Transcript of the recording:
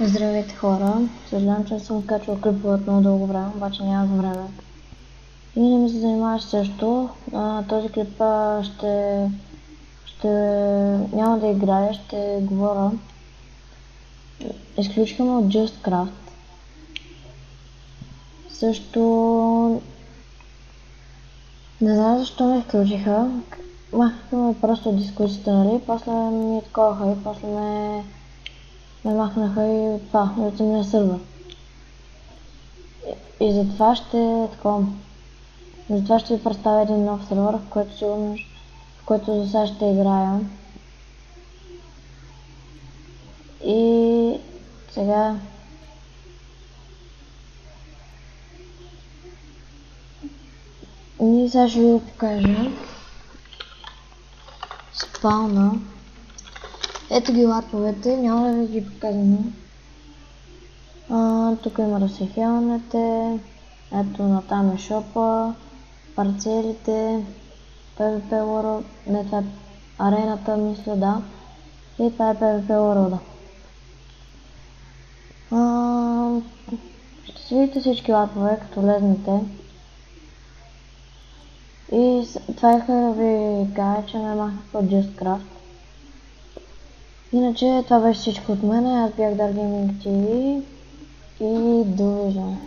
Здравейте хора, съжалявам, че не съм качвал клипове от много дълго време, обаче нямах време. И не ми се занимаваш също. Този клип няма да играя, ще говоря. Изключихме от Just Craft. Също не знам защо ме изключиха. Махнаха просто дискусията, нали? После ми отковаха и после ме махнаха и това, и от самия сървър. И затова ще ви представя един нов сервер, в който за сега ще играя. И сега ще ви го покажа. Спауна. Ето ги ларповете, няма да ви ги показвам. Тук има да се хелнете. Ето натам е шопа, парцелите, PvP World, не, това е арената, мисля, да. И това е PvP World. Ще си видите всички лапове, като влезнете. И това исках да ви кажа, че ме махнах от Just Craft. Иначе това беше всичко от мен, аз бях Dark Gaming TV и довиждане.